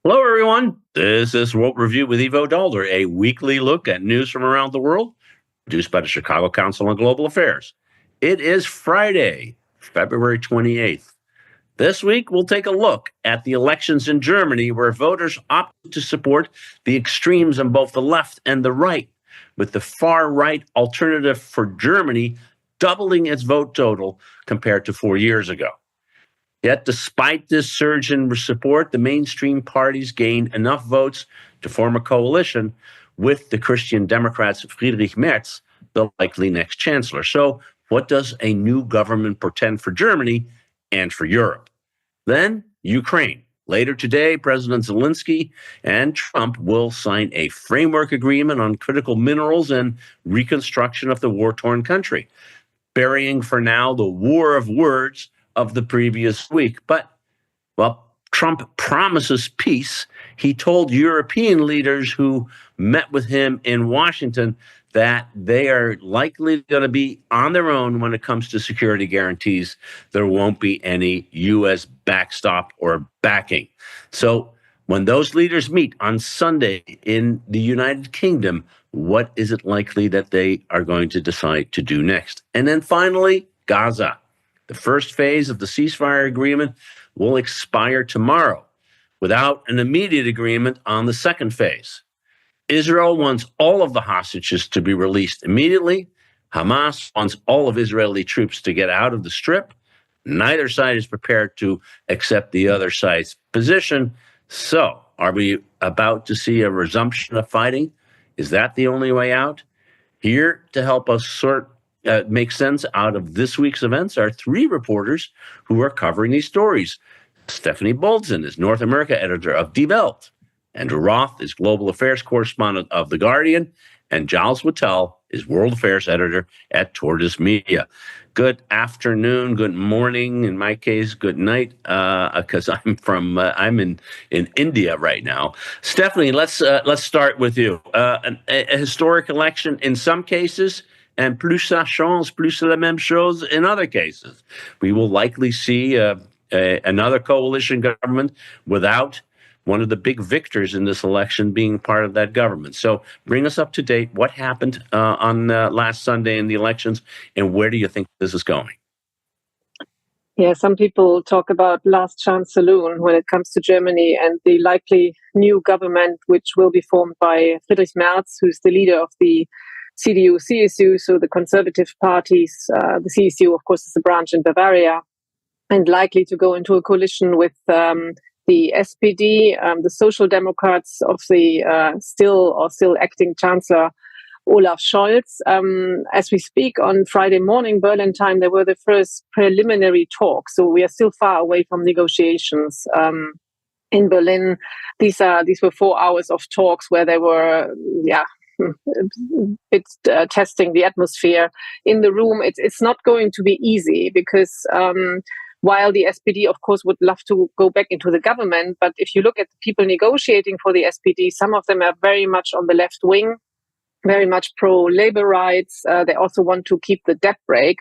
Hello, everyone. This is World Review with Ivo Daalder, a weekly look at news from around the world, produced by the Chicago Council on Global Affairs. It is Friday, February 28th. This week, we'll take a look at the elections in Germany, where voters opted to support the extremes on both the left and the right, with the far-right Alternative for Germany doubling its vote total compared to 4 years ago. Yet, despite this surge in support, the mainstream parties gained enough votes to form a coalition with the Christian Democrats' Friedrich Merz, the likely next chancellor. So, what does a new government portend for Germany and for Europe? Then, Ukraine. Later today, President Zelensky and Trump will sign a framework agreement on critical minerals and reconstruction of the war-torn country, burying for now the war of words of the previous week. But, well, Trump promises peace. He told European leaders who met with him in Washington that they are likely going to be on their own when it comes to security guarantees. There won't be any U.S. backstop or backing. So when those leaders meet on Sunday in the United Kingdom, what is it likely that they are going to decide to do next? And then finally, Gaza. The first phase of the ceasefire agreement will expire tomorrow without an immediate agreement on the second phase. Israel wants all of the hostages to be released immediately. Hamas wants all of Israeli troops to get out of the strip. Neither side is prepared to accept the other side's position. So, are we about to see a resumption of fighting? Is that the only way out? Here to help us make sense out of this week's events are three reporters who are covering these stories. Stefanie Bolzen is North America editor of Die Welt. Andrew Roth is global affairs correspondent of The Guardian. And Giles Whittell is world affairs editor at Tortoise Media. Good afternoon, good morning, in my case, good night, because I'm in India right now. Stefanie, let's start with you. A historic election in some cases, and plus ça change, plus c'est la même chose in other cases. We will likely see another coalition government without one of the big victors in this election being part of that government. So bring us up to date. What happened on last Sunday in the elections, and where do you think this is going? Yeah, some people talk about last chance saloon when it comes to Germany and the likely new government, which will be formed by Friedrich Merz, who's the leader of the CDU, CSU, so the conservative parties. The CSU, of course, is a branch in Bavaria, and likely to go into a coalition with the SPD, the Social Democrats of the still acting Chancellor Olaf Scholz. As we speak on Friday morning, Berlin time, there were the first preliminary talks. So we are still far away from negotiations. In Berlin, these were 4 hours of talks where they were, it's testing the atmosphere in the room. It's not going to be easy because while the SPD, of course, would love to go back into the government, but if you look at the people negotiating for the SPD, some of them are very much on the left wing, very much pro-labor rights. They also want to keep the debt brake,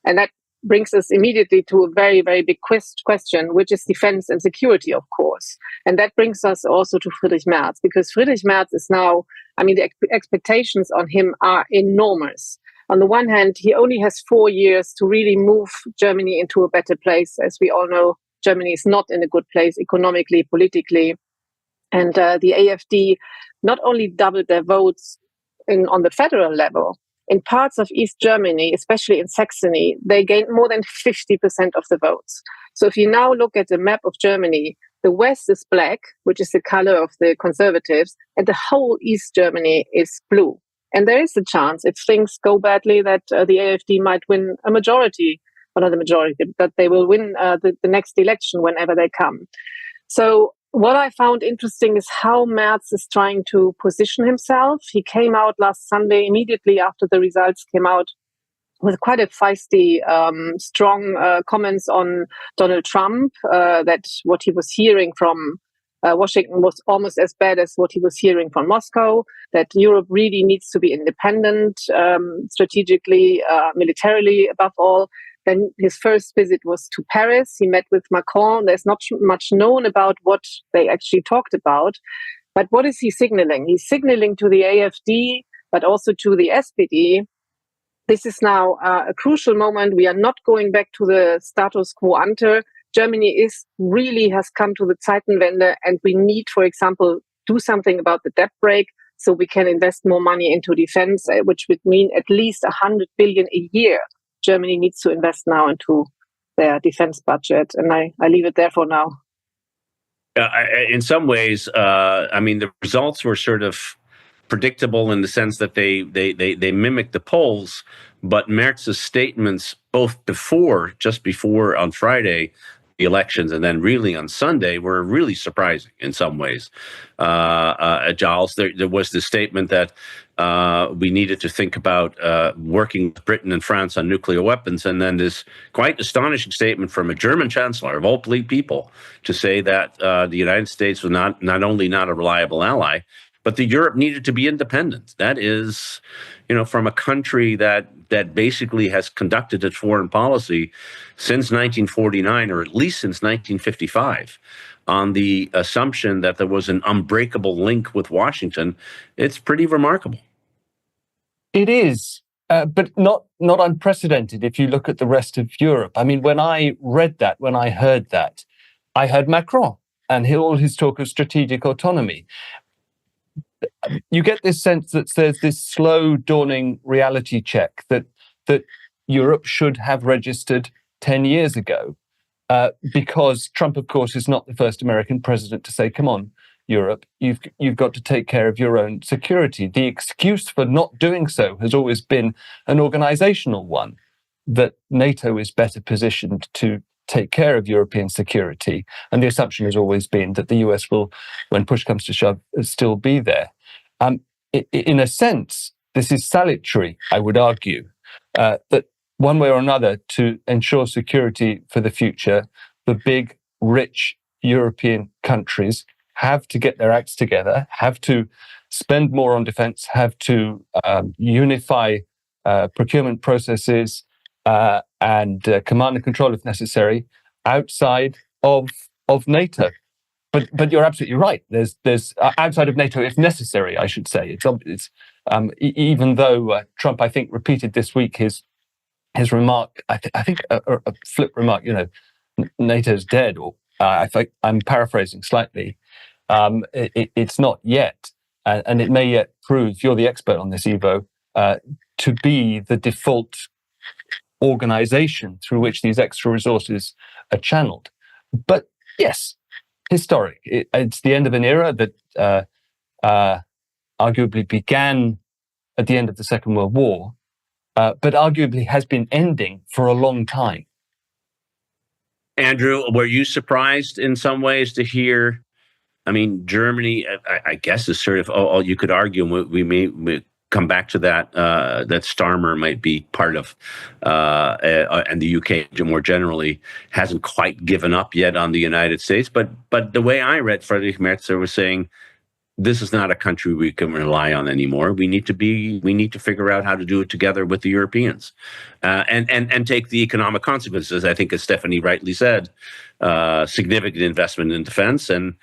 and that brings us immediately to a very, very big question, which is defense and security, of course. And that brings us also to Friedrich Merz, because Friedrich Merz is now, the expectations on him are enormous. On the one hand, he only has 4 years to really move Germany into a better place. As we all know, Germany is not in a good place economically, politically. And the AfD not only doubled their votes on the federal level, in parts of East Germany, especially in Saxony, they gained more than 50% of the votes. So if you now look at the map of Germany, the west is black, which is the color of the conservatives, and the whole East Germany is blue. And there is a chance, if things go badly, that the AfD might win a majority, or not a majority, but they will win the next election whenever they come. So what I found interesting is how Merz is trying to position himself. He came out last Sunday, immediately after the results came out, with quite a feisty, strong comments on Donald Trump, that what he was hearing from Washington was almost as bad as what he was hearing from Moscow, that Europe really needs to be independent, strategically, militarily above all, Then his first visit was to Paris. He met with Macron. There's not much known about what they actually talked about. But what is he signaling? He's signaling to the AfD, but also to the SPD. This is now a crucial moment. We are not going back to the status quo ante. Germany has come to the Zeitenwende, and we need, for example, do something about the debt brake so we can invest more money into defense, which would mean at least 100 billion a year. Germany needs to invest now into their defense budget. And I leave it there for now. In some ways, the results were sort of predictable in the sense that they mimicked the polls, but Merz's statements just before on Friday, the elections, and then really on Sunday were really surprising in some ways. Giles, there was this statement that we needed to think about working with Britain and France on nuclear weapons, and then this quite astonishing statement from a German chancellor, of all people, to say that the United States was not only not a reliable ally, but the Europe needed to be independent. That is, from a country that basically has conducted its foreign policy since 1949, or at least since 1955, on the assumption that there was an unbreakable link with Washington. It's pretty remarkable. It is, but not unprecedented if you look at the rest of Europe. I mean, when I heard that, I heard Macron and all his talk of strategic autonomy. You get this sense that there's this slow dawning reality check that Europe should have registered 10 years ago, because Trump, of course, is not the first American president to say, come on, Europe, you've got to take care of your own security. The excuse for not doing so has always been an organizational one, that NATO is better positioned to take care of European security. And the assumption has always been that the US will, when push comes to shove, still be there. In a sense, this is salutary, I would argue, that one way or another, to ensure security for the future, the big, rich European countries have to get their acts together, have to spend more on defense, have to unify procurement processes and command and control, if necessary, outside of NATO. But you're absolutely right. There's outside of NATO, if necessary, I should say. It's even though Trump, I think, repeated this week his remark. I think a flip remark. NATO's dead, or I think I'm paraphrasing slightly. It's not yet, and it may yet prove. You're the expert on this, Ivo, to be the default organization through which these extra resources are channeled. But yes, historic. It's the end of an era that arguably began at the end of the Second World War, but arguably has been ending for a long time. Andrew, were you surprised in some ways to hear? I mean, Germany, I guess, is sort of, you could argue, we may come back to that, that Starmer might be part of, and the UK more generally hasn't quite given up yet on the United States. But the way I read Friedrich Merz was saying, this is not a country we can rely on anymore. We need to figure out how to do it together with the Europeans, and take the economic consequences. I think, as Stefanie rightly said, significant investment in defense and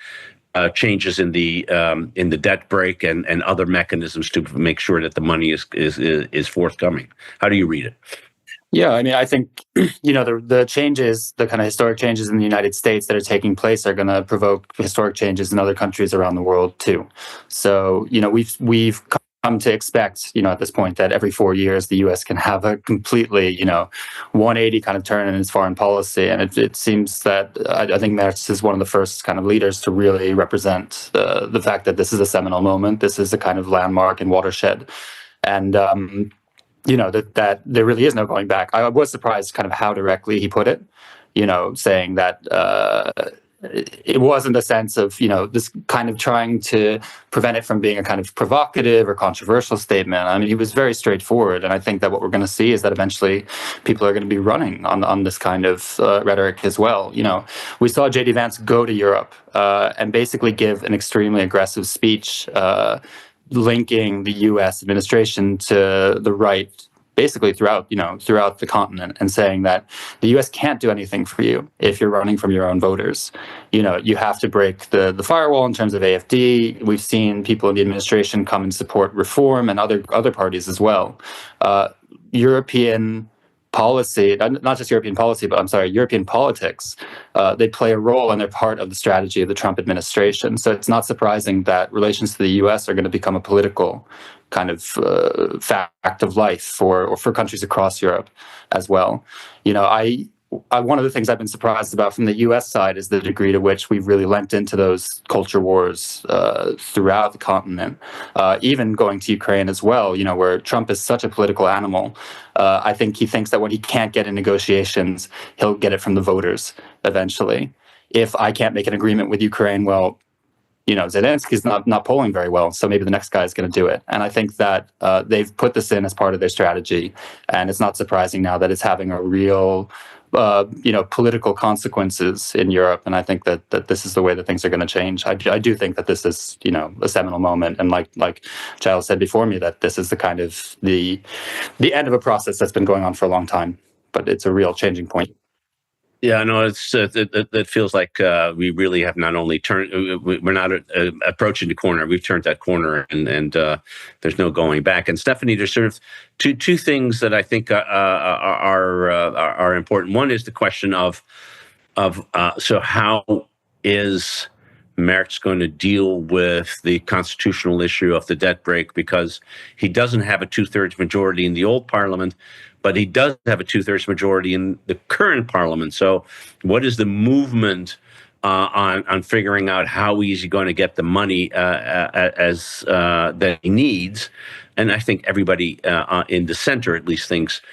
changes in the debt brake and other mechanisms to make sure that the money is forthcoming. How do you read it? Yeah, I mean, I think, the changes, the kind of historic changes in the United States that are taking place are going to provoke historic changes in other countries around the world too. So, we've come to expect, at this point, that every 4 years the U.S. can have a completely, 180 kind of turn in its foreign policy. And it seems that I think Merz is one of the first kind of leaders to really represent the fact that this is a seminal moment. This is a kind of landmark and watershed. And, that there really is no going back. I was surprised kind of how directly he put it, saying that it wasn't a sense of, this kind of trying to prevent it from being a kind of provocative or controversial statement. I mean, he was very straightforward. And I think that what we're going to see is that eventually people are going to be running on this kind of rhetoric as well. We saw J.D. Vance go to Europe and basically give an extremely aggressive speech linking the U.S. administration to the right basically throughout the continent, and saying that the U.S. can't do anything for you if you're running from your own voters. You have to break the firewall in terms of AfD. We've seen people in the administration come and support Reform and other parties as well. European policy, not just European policy, but European politics, they play a role and they're part of the strategy of the Trump administration. So it's not surprising that relations to the U.S. are going to become a political kind of fact of life for countries across Europe as well. One of the things I've been surprised about from the U.S. side is the degree to which we've really lent into those culture wars throughout the continent, even going to Ukraine as well, where Trump is such a political animal. I think he thinks that what he can't get in negotiations, he'll get it from the voters eventually. If I can't make an agreement with Ukraine, well, Zelensky's not polling very well, so maybe the next guy is going to do it. And I think that they've put this in as part of their strategy, and it's not surprising now that it's having a real political consequences in Europe. And I think that this is the way that things are going to change. I do think that this is, a seminal moment. And like Giles said before me, that this is the kind of the end of a process that's been going on for a long time, but it's a real changing point. Yeah, no, it feels like we really have not only turned, we're not approaching the corner, we've turned that corner, and there's no going back. And Stefanie, there's sort of two things that I think are important. One is the question of so how is Merz going to deal with the constitutional issue of the debt break, because he doesn't have a 2/3 majority in the old parliament, but he does have a 2/3 majority in the current parliament. So what is the movement on figuring out how he's going to get the money that he needs? And I think everybody in the center at least thinks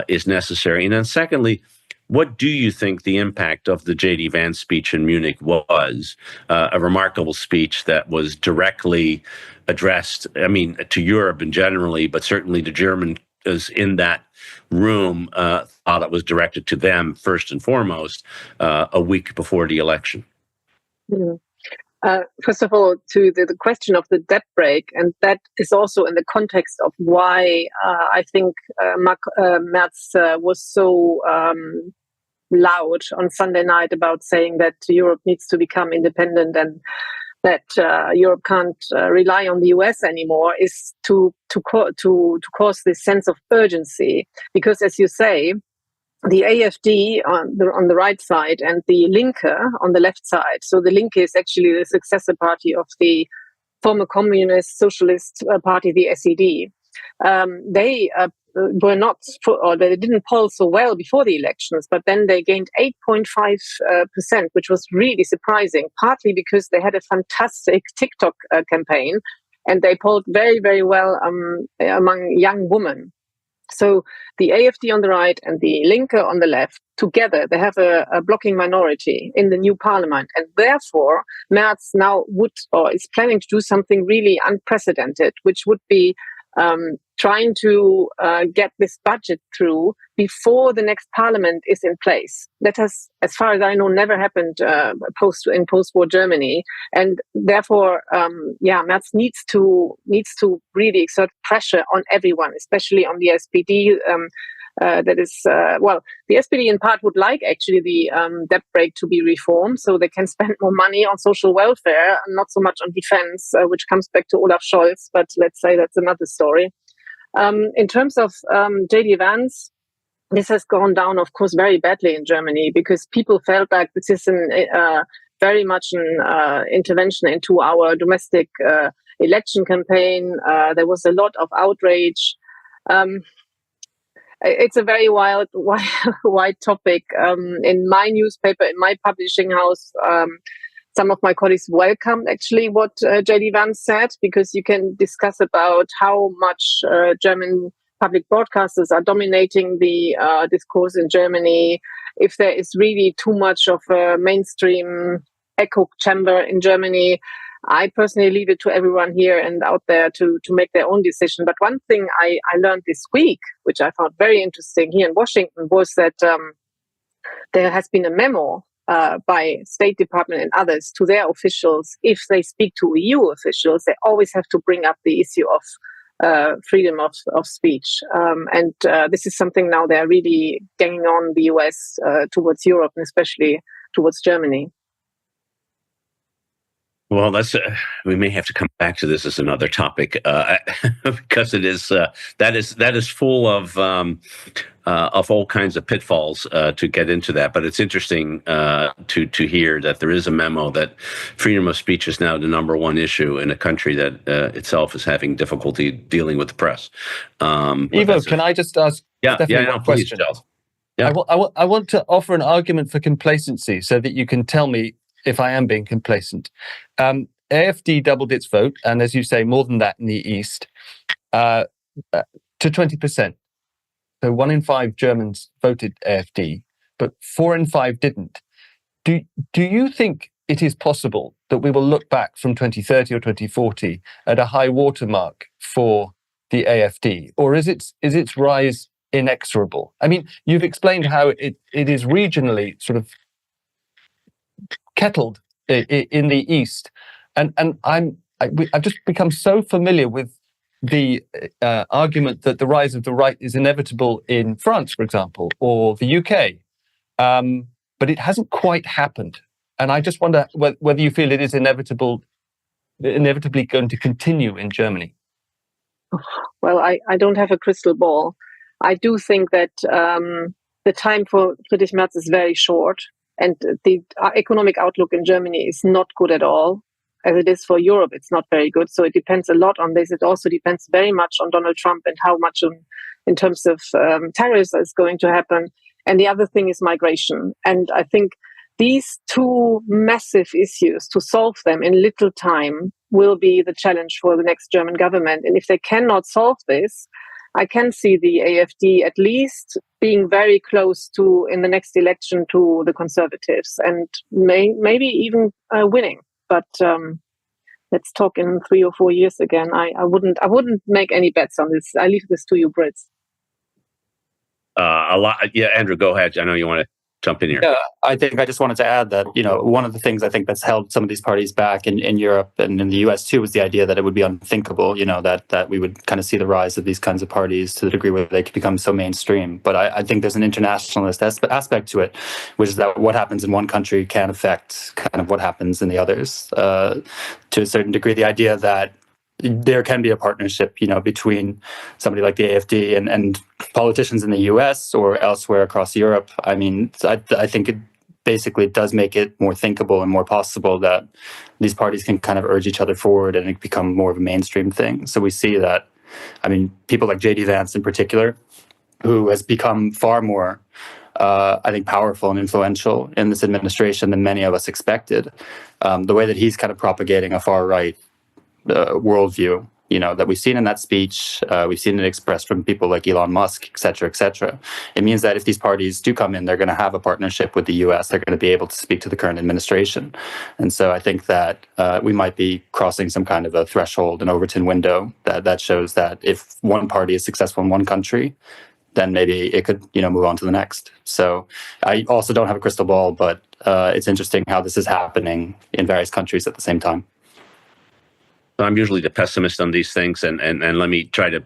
is necessary. And then secondly, what do you think the impact of the J.D. Vance speech in Munich was? A remarkable speech that was directly addressed, to Europe and generally, but certainly the Germans in that room thought it was directed to them first and foremost a week before the election. First of all, to the question of the debt break, and that is also in the context of why I think Merz was so loud on Sunday night about saying that Europe needs to become independent and that Europe can't rely on the US anymore, is to cause this sense of urgency. Because, as you say, the AfD on the right side and the Linke on the left side, so the Linke is actually the successor party of the former communist socialist party, the SED, they were not, or they didn't poll so well before the elections, but then they gained 8.5%, which was really surprising, partly because they had a fantastic TikTok campaign, and they polled very, very well among young women. So the AfD on the right and the Linke on the left, together, they have a blocking minority in the new parliament. And therefore, Merz now is planning to do something really unprecedented, which would be trying to get this budget through before the next parliament is in place. That has, as far as I know, never happened in post-war Germany, and therefore, Merz needs to really exert pressure on everyone, especially on the SPD. The SPD in part would like actually the debt break to be reformed, so they can spend more money on social welfare and not so much on defense, which comes back to Olaf Scholz. But let's say that's another story. In terms of J.D. Vance, this has gone down, of course, very badly in Germany, because people felt like this is very much an intervention into our domestic election campaign. There was a lot of outrage. It's a very wide topic. In my newspaper, in my publishing house, some of my colleagues welcomed actually what J.D. Vance said, because you can discuss about how much German public broadcasters are dominating the discourse in Germany, if there is really too much of a mainstream echo chamber in Germany. I personally leave it to everyone here and out there to make their own decision. But one thing I learned this week, which I found very interesting here in Washington, was that there has been a memo by State Department and others to their officials. If they speak to EU officials, they always have to bring up the issue of freedom of speech. And this is something now they're really ganging on the US towards Europe, and especially towards Germany. Well, we may have to come back to this as another topic because it is that is full of all kinds of pitfalls to get into that. But it's interesting to hear that there is a memo that freedom of speech is now the number one issue in a country that itself is having difficulty dealing with the press. Ivo, can I just ask Stefanie one question? Please, yeah. I want to offer an argument for complacency so that you can tell me if I am being complacent. AfD doubled its vote, and as you say, more than that in the East, to 20%. So 1 in 5 Germans voted AfD, but 4 in 5 didn't. Do you think it is possible that we will look back from 2030 or 2040 at a high watermark for the AfD, or is its rise inexorable? I mean, you've explained how it is regionally sort of kettled in the East, and I've just become so familiar with the argument that the rise of the right is inevitable in France, for example, or the UK, but it hasn't quite happened. And I just wonder whether you feel it is inevitably going to continue in Germany. Well, I don't have a crystal ball. I do think that the time for Friedrich Merz is very short. And the economic outlook in Germany is not good at all. As it is for Europe, it's not very good. So it depends a lot on this. It also depends very much on Donald Trump and how much in terms of tariffs is going to happen. And the other thing is migration. And I think these two massive issues, to solve them in little time, will be the challenge for the next German government. And if they cannot solve this, I can see the AfD at least being very close to, in the next election, to the Conservatives, and maybe even winning. But let's talk in 3 or 4 years again. I wouldn't make any bets on this. I leave this to you, Brits. A lot. Yeah, Andrew, go ahead. I know you want to jump in here. Yeah, I think I just wanted to add that, one of the things I think that's held some of these parties back in Europe and in the US too was the idea that it would be unthinkable, that we would kind of see the rise of these kinds of parties to the degree where they could become so mainstream. But I think there's an internationalist aspect to it, which is that what happens in one country can affect kind of what happens in the others. To a certain degree, the idea that there can be a partnership, between somebody like the AfD and politicians in the US or elsewhere across Europe. I mean, I think it basically does make it more thinkable and more possible that these parties can kind of urge each other forward and it become more of a mainstream thing. So we see that, people like J.D. Vance in particular, who has become far more, I think, powerful and influential in this administration than many of us expected. The way that he's kind of propagating a far-right worldview, that we've seen in that speech, we've seen it expressed from people like Elon Musk, et cetera, et cetera. It means that if these parties do come in, they're going to have a partnership with the US. They're going to be able to speak to the current administration. And so I think that we might be crossing some kind of a threshold, an Overton window that shows that if one party is successful in one country, then maybe it could, move on to the next. So I also don't have a crystal ball, but it's interesting how this is happening in various countries at the same time. I'm usually the pessimist on these things, and let me try to,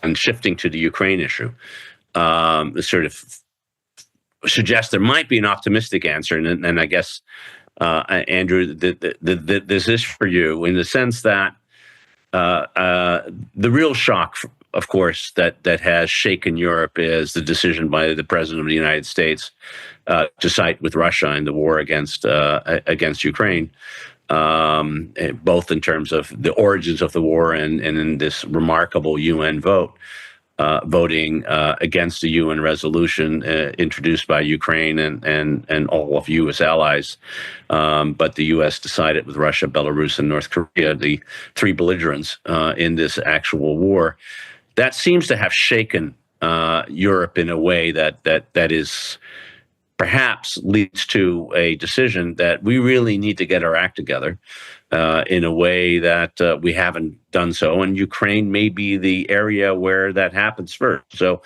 and shifting to the Ukraine issue, sort of suggest there might be an optimistic answer, and I guess, Andrew, this is for you in the sense that the real shock, of course, that has shaken Europe is the decision by the President of the United States to side with Russia in the war against Ukraine. Both in terms of the origins of the war and in this remarkable UN vote, voting against the UN resolution introduced by Ukraine and all of U.S. allies. But the U.S. decided with Russia, Belarus, and North Korea, the 3 belligerents in this actual war. That seems to have shaken Europe in a way that is perhaps leads to a decision that we really need to get our act together in a way that we haven't done so. And Ukraine may be the area where that happens first. So,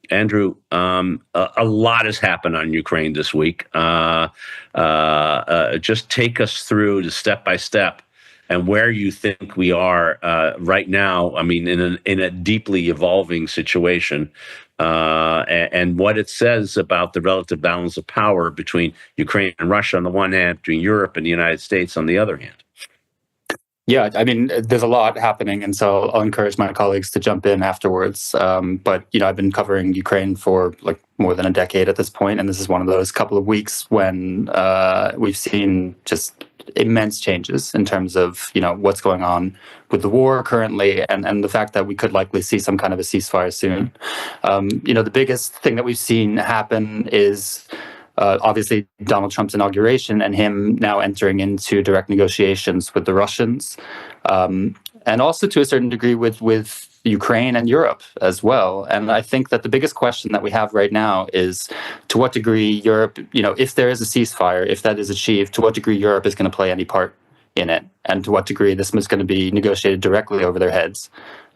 Andrew, a lot has happened on Ukraine this week. Just take us through the step-by-step and where you think we are right now. I mean, in a deeply evolving situation, and what it says about the relative balance of power between Ukraine and Russia on the one hand, between Europe and the United States on the other hand. Yeah, I mean, there's a lot happening, and so I'll encourage my colleagues to jump in afterwards. But I've been covering Ukraine for like more than a decade at this point, and this is one of those couple of weeks when we've seen just immense changes in terms of what's going on with the war currently, and the fact that we could likely see some kind of a ceasefire soon. The biggest thing that we've seen happen is obviously Donald Trump's inauguration and him now entering into direct negotiations with the Russians, and also to a certain degree with Ukraine and Europe as well. And I think that the biggest question that we have right now is to what degree Europe, if there is a ceasefire, if that is achieved, to what degree Europe is going to play any part in it, and to what degree this is going to be negotiated directly over their heads.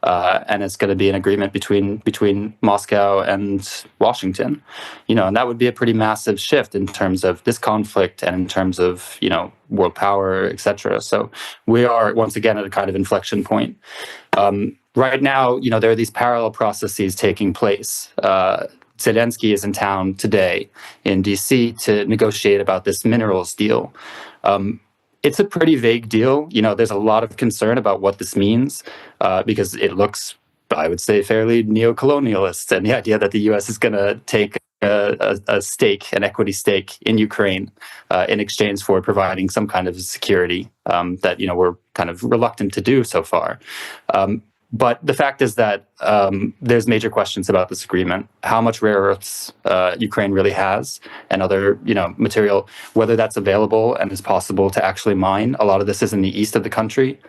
And it's going to be an agreement between Moscow and Washington, and that would be a pretty massive shift in terms of this conflict and in terms of world power, etc. So we are once again at a kind of inflection point. Right now, there are these parallel processes taking place. Zelensky is in town today in DC to negotiate about this minerals deal. It's a pretty vague deal. There's a lot of concern about what this means because it looks, I would say, fairly neo-colonialist, and the idea that the U.S. is going to take a stake, an equity stake in Ukraine in exchange for providing some kind of security that we're kind of reluctant to do so far. But the fact is that there's major questions about this agreement, how much rare earths Ukraine really has, and other material, whether that's available and is possible to actually mine. A lot of this is in the east of the country,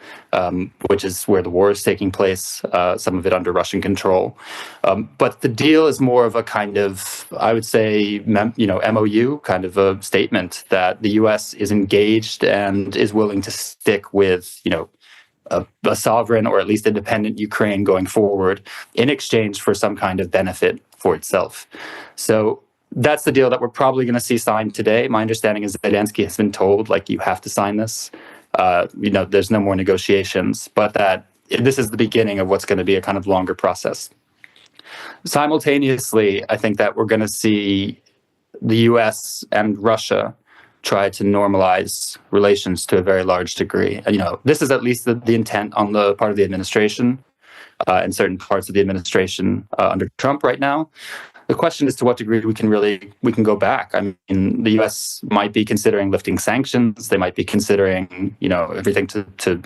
which is where the war is taking place, some of it under Russian control. But the deal is more of a kind of, I would say, MOU, kind of a statement that the U.S. is engaged and is willing to stick with, a sovereign or at least independent Ukraine going forward in exchange for some kind of benefit for itself. So that's the deal that we're probably going to see signed today. My understanding is that Zelensky has been told, you have to sign this. There's no more negotiations, but that this is the beginning of what's going to be a kind of longer process. Simultaneously, I think that we're going to see the US and Russia try to normalize relations to a very large degree. This is at least the intent on the part of the administration and certain parts of the administration under Trump right now. The question is to what degree we can go back. I mean, the U.S. might be considering lifting sanctions. They might be considering, everything to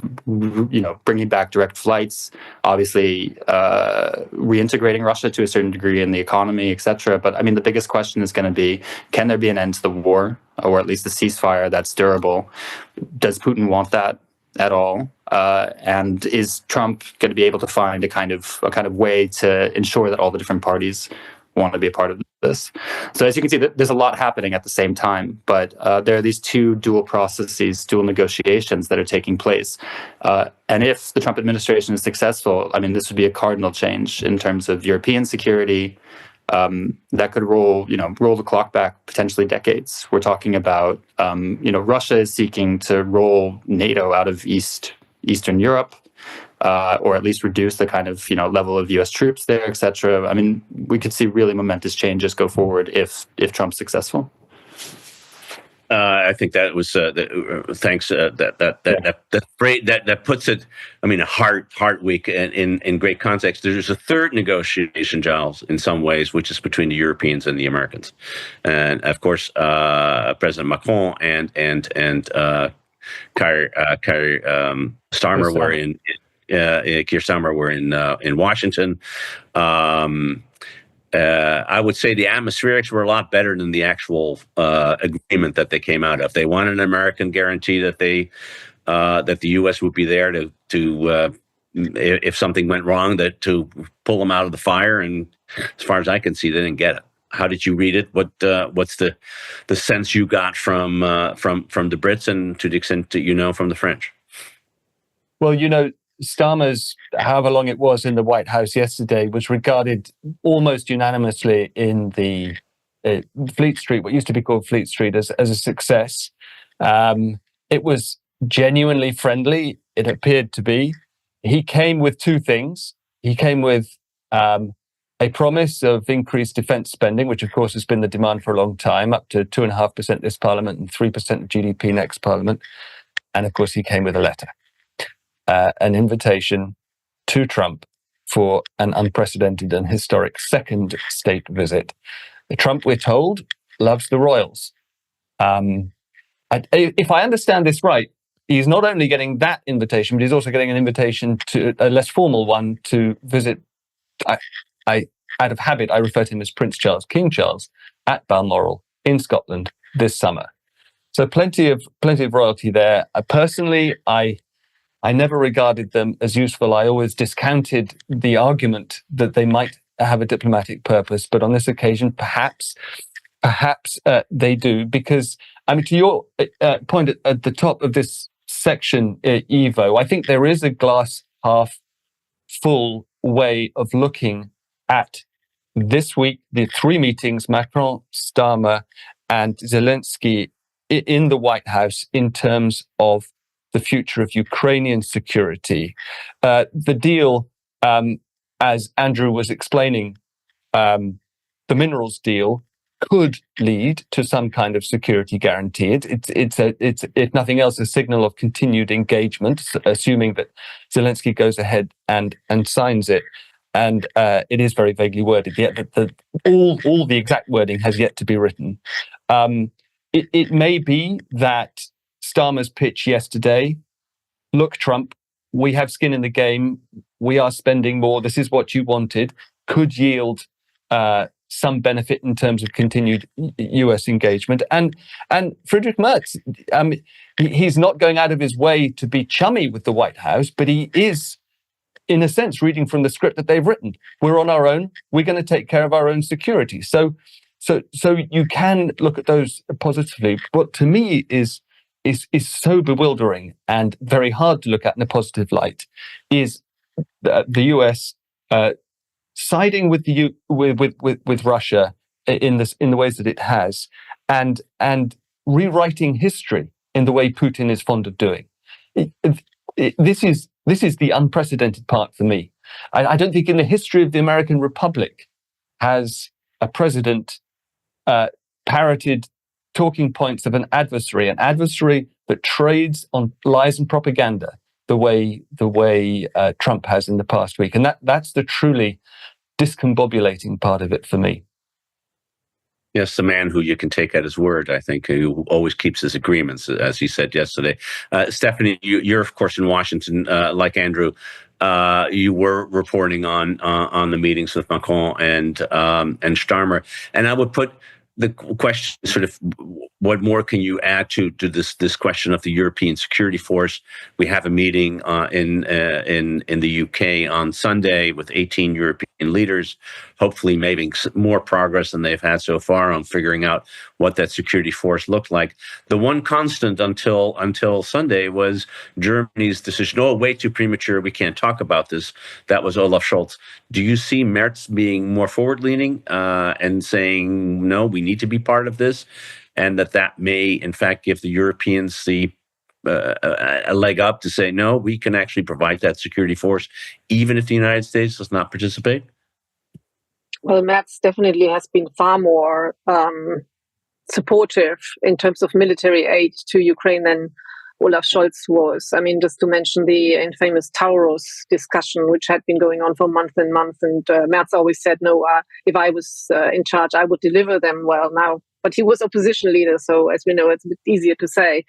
bringing back direct flights. Obviously, reintegrating Russia to a certain degree in the economy, etc. But I mean, the biggest question is going to be: can there be an end to the war, or at least a ceasefire that's durable? Does Putin want that at all? And is Trump going to be able to find a kind of way to ensure that all the different parties want to be a part of this? So as you can see, there's a lot happening at the same time, but there are these two dual processes, dual negotiations that are taking place. And if the Trump administration is successful, I mean, this would be a cardinal change in terms of European security. That could roll the clock back potentially decades. We're talking about, Russia is seeking to roll NATO out of Eastern Europe, or at least reduce the kind of level of U.S. troops there, etc. I mean, we could see really momentous changes go forward if Trump's successful. I think that was thanks. That puts it. I mean, a heart week in great context. There's a third negotiation, Giles, in some ways, which is between the Europeans and the Americans, and of course, President Macron and Keir Starmer were in. Keir Starmer were in Washington. I would say the atmospherics were a lot better than the actual agreement that they came out of. They wanted an American guarantee that the U.S. would be there to if something went wrong, to pull them out of the fire. And as far as I can see, they didn't get it. How did you read it? What's the sense you got from the Brits, and to the extent that from the French? Well, Starmer's, however long it was in the White House yesterday, was regarded almost unanimously in the Fleet Street, what used to be called Fleet Street, as a success. It was genuinely friendly. it appeared to be. He came with two things. He came with a promise of increased defense spending, which of course has been the demand for a long time, up to 2.5% this parliament and 3% of GDP next parliament. And of course, he came with a letter, an invitation to Trump for an unprecedented and historic second state visit. Trump, we're told, loves the royals. If I understand this right, he's not only getting that invitation, but he's also getting an invitation to a less formal one to visit. Out of habit, I refer to him as Prince Charles, King Charles, at Balmoral in Scotland this summer. So plenty of royalty there. Personally, I never regarded them as useful. I always discounted the argument that they might have a diplomatic purpose, but on this occasion, perhaps they do, because I mean, to your point at the top of this section, Ivo, I think there is a glass half full way of looking at this week, the three meetings, Macron, Starmer, and Zelensky in the White House in terms of the future of Ukrainian security. The deal, as Andrew was explaining, the minerals deal could lead to some kind of security guarantee. It's if nothing else, a signal of continued engagement, assuming that Zelensky goes ahead and signs it. And it is very vaguely worded. All the exact wording has yet to be written. It may be that Starmer's pitch yesterday, look, Trump, we have skin in the game. We are spending more. This is what you wanted, could yield some benefit in terms of continued US engagement. And Friedrich Merz, he's not going out of his way to be chummy with the White House, but he is, in a sense, reading from the script that they've written. We're on our own. We're going to take care of our own security. So you can look at those positively. What to me is so bewildering and very hard to look at in a positive light is the US siding with with Russia in the ways that it has, and rewriting history in the way Putin is fond of doing. This is the unprecedented part for me. I don't think in the history of the American Republic has a president parroted talking points of an adversary that trades on lies and propaganda the way Trump has in the past week. And that's the truly discombobulating part of it for me. Yes, the man who you can take at his word, I think, who always keeps his agreements, as he said yesterday. Stefanie, you're, of course, in Washington, like Andrew. You were reporting on the meetings with Macron and Starmer. And I would put the question, sort of, what more can you add to this question of the European security force? We have a meeting in the UK on Sunday with 18 European leaders, hopefully making more progress than they've had so far on figuring out what that security force looked like. The one constant until Sunday was Germany's decision. Oh, way too premature. We can't talk about this. That was Olaf Scholz. Do you see Merz being more forward-leaning and saying, no, we need to be part of this, and that may, in fact, give the Europeans a leg up to say, no, we can actually provide that security force, even if the United States does not participate? Well, Merz definitely has been far more supportive in terms of military aid to Ukraine than Olaf Scholz was. I mean, just to mention the infamous Taurus discussion, which had been going on for months and months. And Merz always said, no, if I was in charge, I would deliver them. Well, now, but he was opposition leader. So as we know, it's a bit easier to say.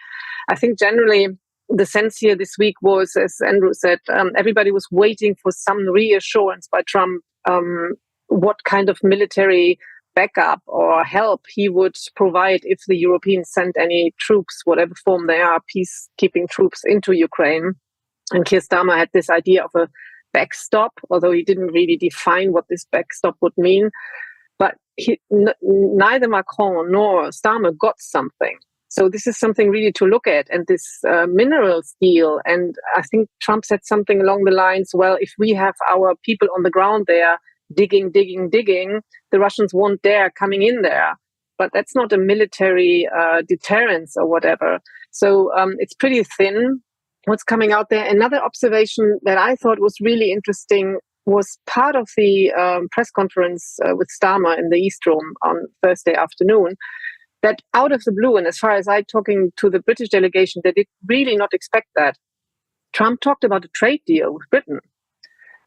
I think generally the sense here this week was, as Andrew said, everybody was waiting for some reassurance by Trump what kind of military backup or help he would provide if the Europeans sent any troops, whatever form they are, peacekeeping troops into Ukraine. And Keir Starmer had this idea of a backstop, although he didn't really define what this backstop would mean. But neither Macron nor Starmer got something. So this is something really to look at. And this minerals deal, and I think Trump said something along the lines, well, if we have our people on the ground there digging, the Russians won't dare coming in there. But that's not a military deterrence or whatever. So it's pretty thin. what's coming out there. Another observation that I thought was really interesting was part of the press conference with Starmer in the East Room on Thursday afternoon, that out of the blue, and as far as I'm talking to the British delegation, they did really not expect that. Trump talked about a trade deal with Britain.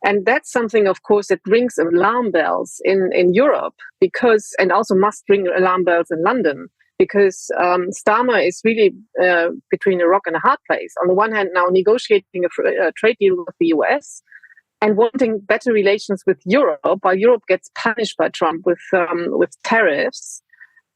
And that's something, of course, that rings alarm bells in Europe, because, and also must ring alarm bells in London, because Starmer is really between a rock and a hard place. On the one hand, now negotiating a trade deal with the US and wanting better relations with Europe, while Europe gets punished by Trump with tariffs.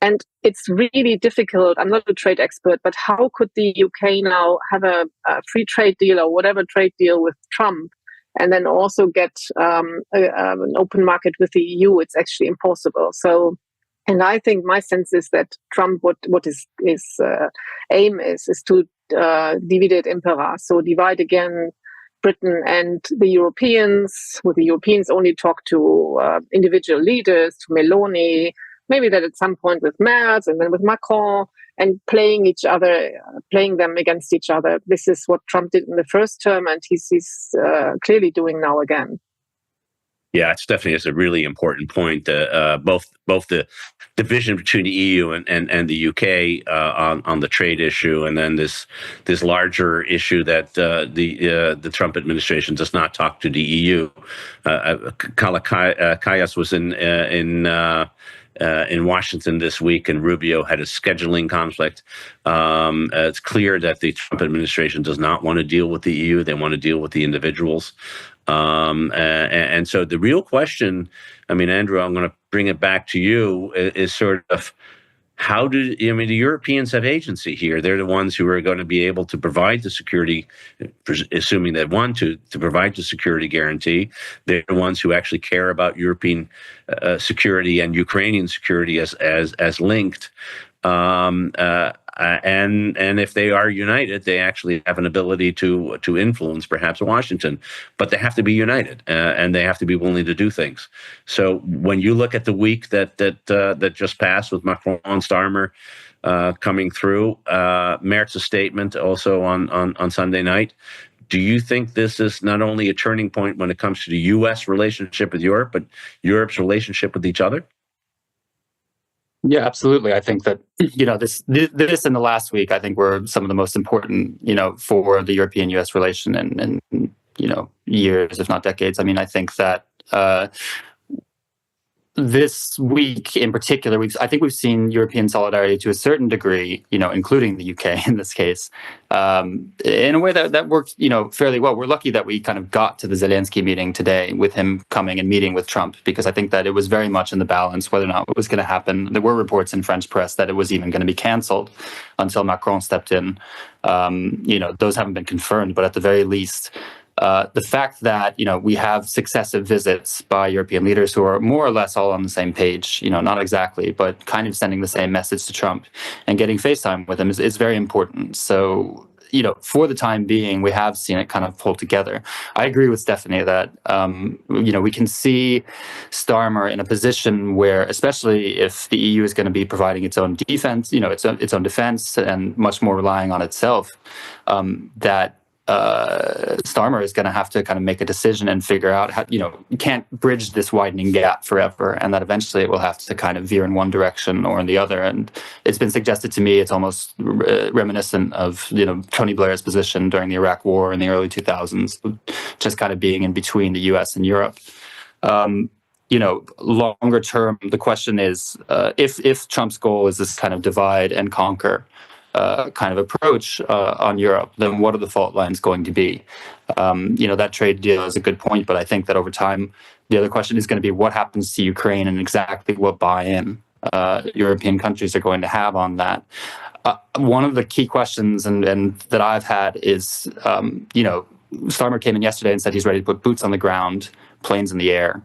And it's really difficult. I'm not a trade expert, but how could the UK now have a free trade deal or whatever trade deal with Trump, and then also get an open market with the EU? It's actually impossible. So, and I think my sense is that Trump, what his aim is to divide impera, so divide again Britain and the Europeans. Would the Europeans only talk to individual leaders, to Meloni, maybe that at some point with Merz and then with Macron, and playing them against each other. This is what Trump did in the first term, and he's clearly doing now again. Yeah, Stefanie, it's a really important point. Both the division between the EU and the UK on the trade issue, and then this larger issue that the Trump administration does not talk to the EU. Kyiv was in Washington this week, and Rubio had a scheduling conflict. It's clear that the Trump administration does not want to deal with the EU. They want to deal with the individuals. And so the real question, I mean, Andrew, I'm going to bring it back to you, is sort of the Europeans have agency here. They're the ones who are going to be able to provide the security, assuming they want to provide the security guarantee. They're the ones who actually care about European security and Ukrainian security as linked. And if they are united, they actually have an ability to influence perhaps Washington, but they have to be united and they have to be willing to do things. So when you look at the week that just passed with Macron and Starmer coming through, Merz's statement also on Sunday night, do you think this is not only a turning point when it comes to the U.S. relationship with Europe, but Europe's relationship with each other? Yeah, absolutely. I think that, this in the last week, I think were some of the most important, for the European-U.S. relation in years, if not decades. I mean, I think that this week in particular, I think we've seen European solidarity to a certain degree, including the UK in this case, in a way that worked, fairly well. We're lucky that we kind of got to the Zelensky meeting today with him coming and meeting with Trump, because I think that it was very much in the balance whether or not it was going to happen. There were reports in French press that it was even going to be cancelled until Macron stepped in. Those haven't been confirmed, but at the very least, the fact that, we have successive visits by European leaders who are more or less all on the same page, not exactly, but kind of sending the same message to Trump and getting FaceTime with him is very important. So, for the time being, we have seen it kind of pull together. I agree with Stefanie that, we can see Starmer in a position where, especially if the EU is going to be providing its own defense, its own defense and much more relying on itself, that Starmer is going to have to kind of make a decision and figure out how, you can't bridge this widening gap forever, and that eventually it will have to kind of veer in one direction or in the other. And it's been suggested to me it's almost reminiscent of, Tony Blair's position during the Iraq War in the early 2000s, just kind of being in between the US and Europe. Longer term, the question is, if Trump's goal is this kind of divide and conquer kind of approach on Europe, then what are the fault lines going to be? That trade deal is a good point, but I think that over time, the other question is going to be what happens to Ukraine and exactly what buy-in European countries are going to have on that. One of the key questions and that I've had is, Starmer came in yesterday and said he's ready to put boots on the ground, planes in the air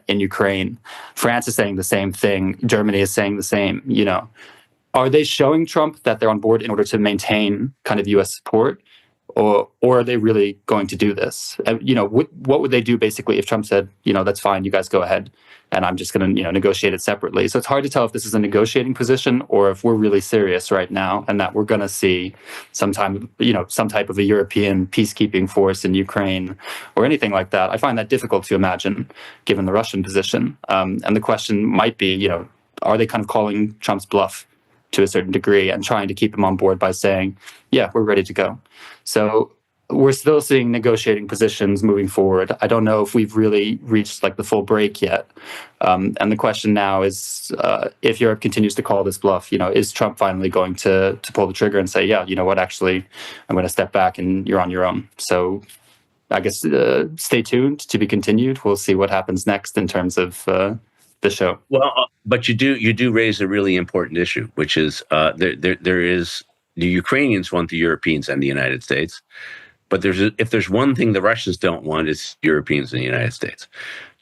in Ukraine. France is saying the same thing. Germany is saying the same, Are they showing Trump that they're on board in order to maintain kind of U.S. support? or are they really going to do this? What would they do basically if Trump said, that's fine, you guys go ahead, and I'm just going to negotiate it separately? So it's hard to tell if this is a negotiating position or if we're really serious right now and that we're going to see some type of a European peacekeeping force in Ukraine or anything like that. I find that difficult to imagine given the Russian position. And the question might be, are they kind of calling Trump's bluff to a certain degree and trying to keep him on board by saying, yeah, we're ready to go. So we're still seeing negotiating positions moving forward. I don't know if we've really reached like the full break yet. And the question now is, if Europe continues to call this bluff, is Trump finally going to pull the trigger and say, yeah, you know what, actually, I'm going to step back and you're on your own. So I guess stay tuned, to be continued. We'll see what happens next in terms of the show. Well, but you do raise a really important issue, which is there is the Ukrainians want the Europeans and the United States, but if there's one thing the Russians don't want, it's Europeans and the United States,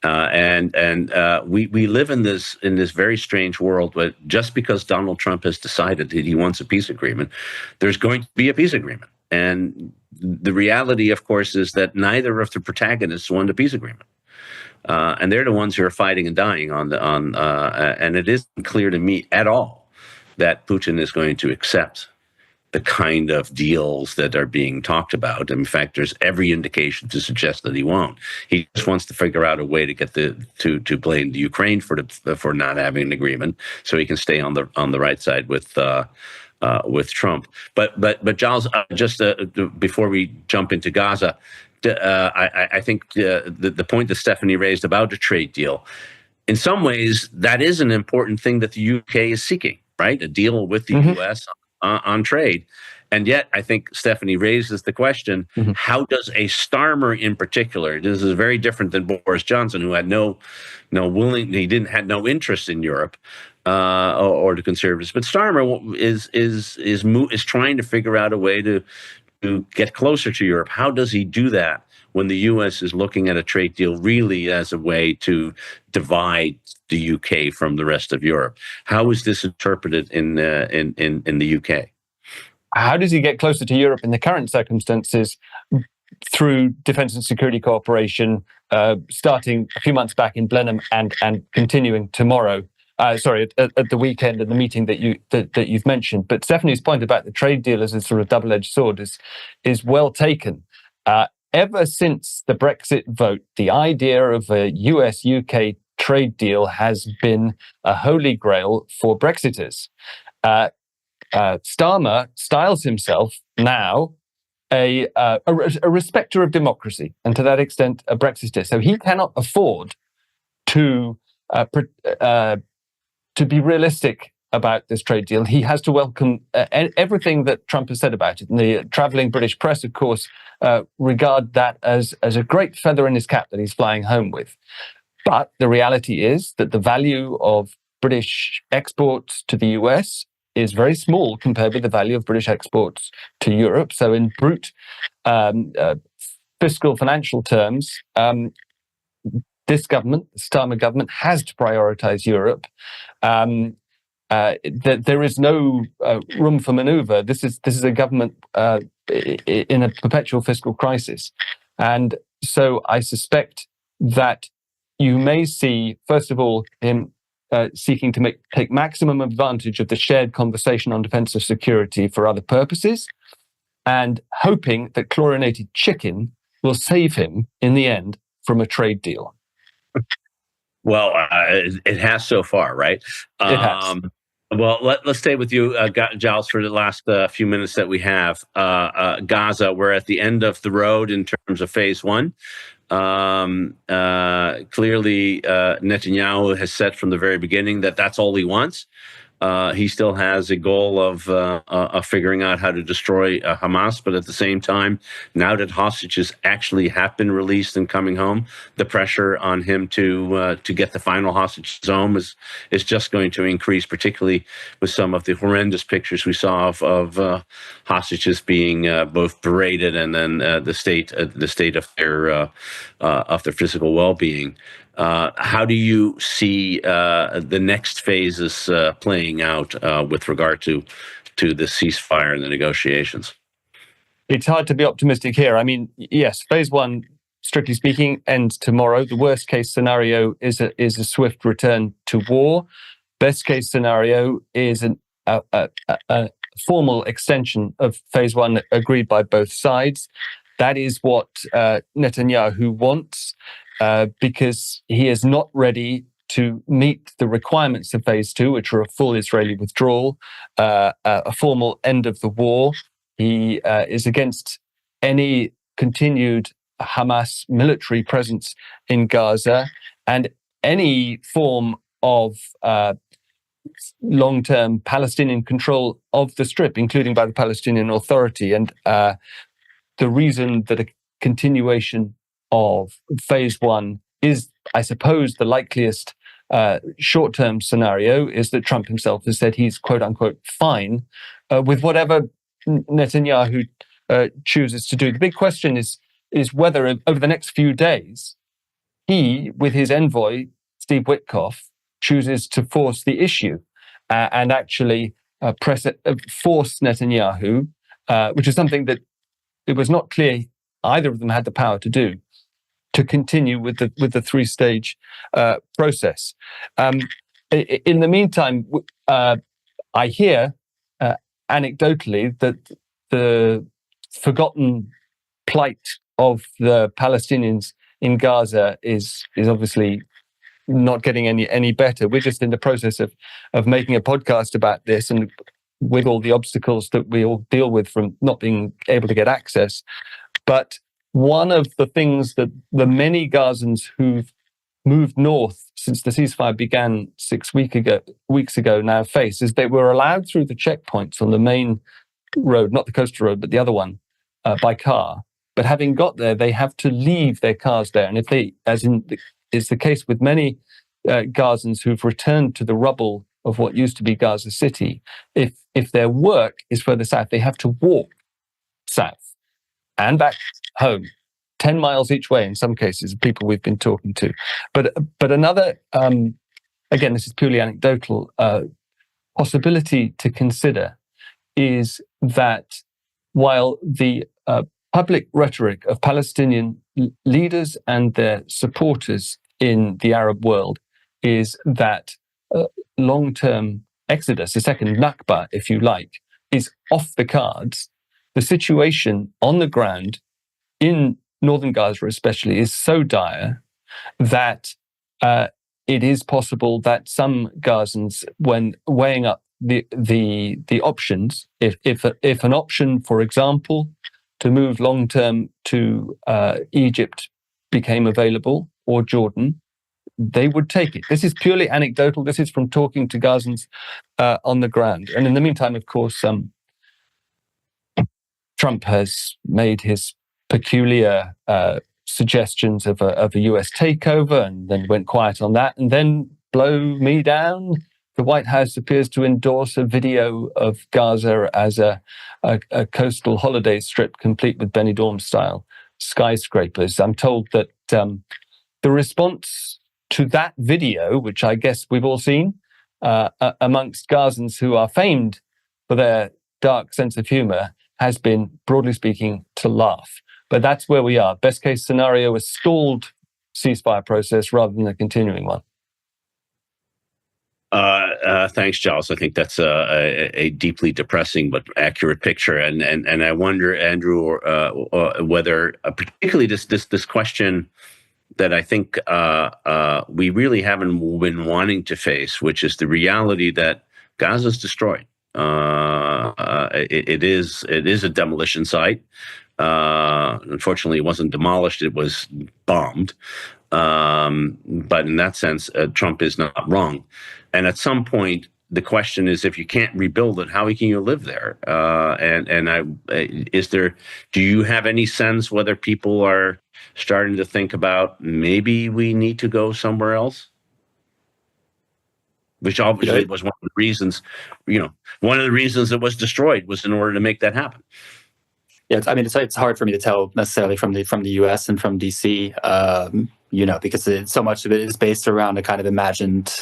and we live in this very strange world. But just because Donald Trump has decided that he wants a peace agreement, there's going to be a peace agreement, and the reality, of course, is that neither of the protagonists want a peace agreement. And they're the ones who are fighting and dying and it isn't clear to me at all that Putin is going to accept the kind of deals that are being talked about. In fact, there's every indication to suggest that he won't. He just wants to figure out a way to get to blame the Ukraine for not having an agreement, so he can stay on the right side with Trump. But Giles, just before we jump into Gaza. I think the point that Stefanie raised about a trade deal, in some ways, that is an important thing that the UK is seeking, right? A deal with the US on trade. And yet, I think Stefanie raises the question, how does a Starmer in particular, this is very different than Boris Johnson, who had no interest in Europe or the Conservatives, but Starmer is trying to figure out a way to get closer to Europe. How does he do that when the U.S. is looking at a trade deal really as a way to divide the UK from the rest of Europe? How is this interpreted in the UK? How does he get closer to Europe in the current circumstances? Through defence and security cooperation, starting a few months back in Blenheim and continuing tomorrow. At the weekend and the meeting that you've mentioned. But Stefanie's point about the trade deal as a sort of double-edged sword is well taken. Ever since the Brexit vote, the idea of a US-UK trade deal has been a holy grail for Brexiters. Starmer styles himself now a respecter of democracy, and to that extent, a Brexiter. So he cannot afford to be realistic about this trade deal. He has to welcome everything that Trump has said about it. And the traveling British press, of course, regard that as a great feather in his cap that he's flying home with. But the reality is that the value of British exports to the US is very small compared with the value of British exports to Europe. So in brute fiscal financial terms, this government, the Starmer government, has to prioritize Europe. There is no room for maneuver. This is a government in a perpetual fiscal crisis. And so I suspect that you may see, first of all, him seeking to take maximum advantage of the shared conversation on defense and security for other purposes, and hoping that chlorinated chicken will save him in the end from a trade deal. Well, it has so far, right? It has. Well, let's stay with you, Giles, for the last few minutes that we have. Gaza, we're at the end of the road in terms of phase one. Clearly, Netanyahu has said from the very beginning that that's all he wants. He still has a goal of figuring out how to destroy Hamas, but at the same time, now that hostages actually have been released and coming home, the pressure on him to get the final hostages home is just going to increase, particularly with some of the horrendous pictures we saw of hostages being both paraded and then the state of their physical well-being. How do you see the next phases playing out with regard to the ceasefire and the negotiations? it's hard to be optimistic here. I mean, yes, phase one, strictly speaking, ends tomorrow. The worst case scenario is a swift return to war. Best case scenario is a formal extension of phase one agreed by both sides. That is what Netanyahu wants, because he is not ready to meet the requirements of phase two, which are a full Israeli withdrawal, a formal end of the war. He is against any continued Hamas military presence in Gaza and any form of long-term Palestinian control of the Strip, including by the Palestinian Authority. And the reason that a continuation of phase one is, I suppose, the likeliest short-term scenario is that Trump himself has said he's, quote-unquote, fine with whatever Netanyahu chooses to do. The big question is whether over the next few days, he, with his envoy, Steve Witkoff, chooses to force the issue and actually force Netanyahu, which is something that it was not clear either of them had the power to do, to continue with the three-stage process. In the meantime, I hear anecdotally that the forgotten plight of the Palestinians in Gaza is obviously not getting any better. We're just in the process of making a podcast about this, and with all the obstacles that we all deal with from not being able to get access. But one of the things that the many Gazans who've moved north since the ceasefire began 6 weeks ago now face is they were allowed through the checkpoints on the main road, not the coastal road, but the other one, by car. But having got there, they have to leave their cars there. And if they, is the case with many Gazans who've returned to the rubble of what used to be Gaza City, if their work is further south, they have to walk south and back home, 10 miles each way in some cases, people we've been talking to. But another, again, this is purely anecdotal, possibility to consider is that while the public rhetoric of Palestinian leaders and their supporters in the Arab world is that long-term exodus, a second Nakba, if you like, is off the cards, the situation on the ground in northern Gaza especially is so dire that it is possible that some Gazans, when weighing up the options, if an option, for example, to move long-term to Egypt became available, or Jordan, they would take it. This is purely anecdotal. This is from talking to Gazans on the ground. And in the meantime, of course, Trump has made his peculiar suggestions of a US takeover and then went quiet on that. And then, blow me down, the White House appears to endorse a video of Gaza as a coastal holiday strip complete with Benidorm-style skyscrapers. I'm told that the response to that video, which I guess we've all seen, amongst Gazans who are famed for their dark sense of humor, has been, broadly speaking, to laugh. But that's where we are. Best case scenario, a stalled ceasefire process rather than a continuing one. Thanks, Giles. I think that's a deeply depressing but accurate picture, and I wonder, Andrew, whether particularly this question that I think we really haven't been wanting to face, which is the reality that Gaza's destroyed. It is a demolition site. Unfortunately, it wasn't demolished; it was bombed. But in that sense, Trump is not wrong. And at some point, the question is, if you can't rebuild it, how can you live there? Do you have any sense whether people are starting to think about maybe we need to go somewhere else? Which obviously was one of the reasons, one of the reasons it was destroyed was in order to make that happen. Yeah, I mean, it's hard for me to tell necessarily from the U.S. and from D.C. Because so much of it is based around a kind of imagined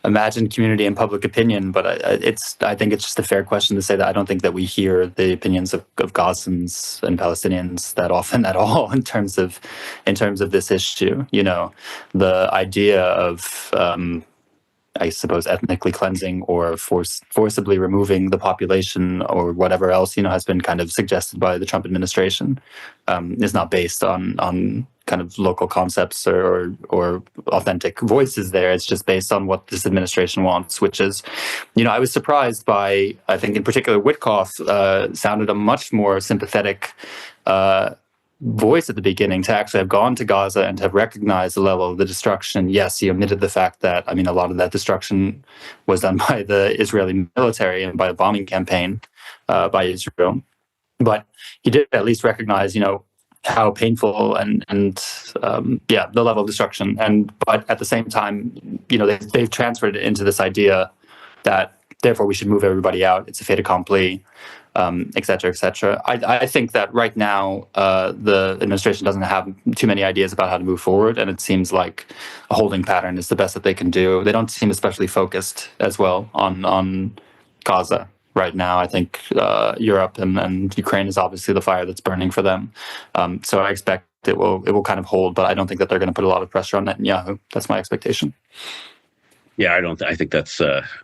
imagined community and public opinion, but I think it's just a fair question to say that I don't think that we hear the opinions of Gazans and Palestinians that often at all in terms of this issue. You know, the idea of I suppose ethnically cleansing or forcibly removing the population or whatever else, you know, has been kind of suggested by the Trump administration, is not based on kind of local concepts or authentic voices there. It's just based on what this administration wants, which is, you know, I was surprised by, I think in particular, Witkoff sounded a much more sympathetic voice at the beginning to actually have gone to Gaza and have recognized the level of the destruction. Yes, he omitted the fact that, I mean, a lot of that destruction was done by the Israeli military and by a bombing campaign by Israel. But he did at least recognize, you know, how painful and the level of destruction. But at the same time, you know, they've transferred it into this idea that therefore we should move everybody out. It's a fait accompli. Et cetera, et cetera. I think that right now the administration doesn't have too many ideas about how to move forward, and it seems like a holding pattern is the best that they can do. They don't seem especially focused as well on Gaza right now. I think Europe and Ukraine is obviously the fire that's burning for them. So I expect it will kind of hold, but I don't think that they're going to put a lot of pressure on Netanyahu. That's my expectation. Yeah, I think that's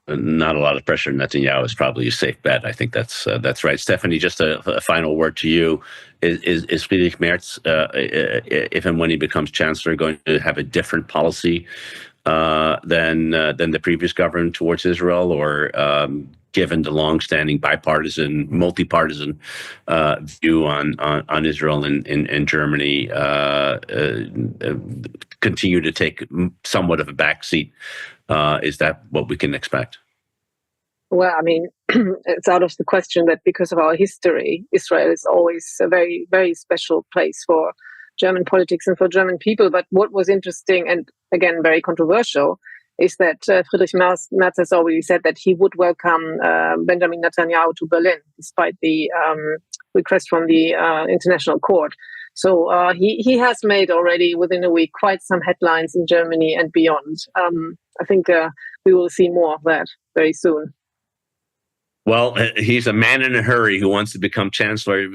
not a lot of pressure. Netanyahu is probably a safe bet. I think that's right. Stefanie, just a final word to you. Is Friedrich Merz, if and when he becomes chancellor, going to have a different policy than the previous government towards Israel, or given the long-standing bipartisan, multi-partisan view on Israel in Germany, continue to take somewhat of a backseat? Is that what we can expect? Well, I mean, it's out of the question that because of our history, Israel is always a very, very special place for German politics and for German people. But what was interesting and, again, very controversial is that Friedrich Merz has already said that he would welcome Benjamin Netanyahu to Berlin, despite the request from the International Court. So he has made already within a week quite some headlines in Germany and beyond. I think we will see more of that very soon. Well, he's a man in a hurry who wants to become chancellor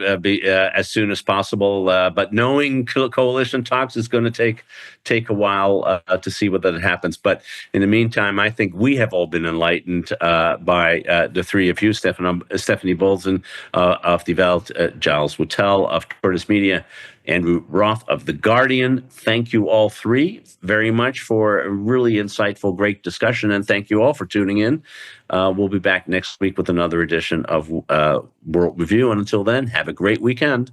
as soon as possible. But knowing coalition talks is going to take a while to see whether that happens. But in the meantime, I think we have all been enlightened by the three of you, Stefanie Bolzen of Die Welt, Giles Whittell of Tortoise Media, Andrew Roth of The Guardian. Thank you all three very much for a really insightful, great discussion. And thank you all for tuning in. We'll be back next week with another edition of World Review. And until then, have a great weekend.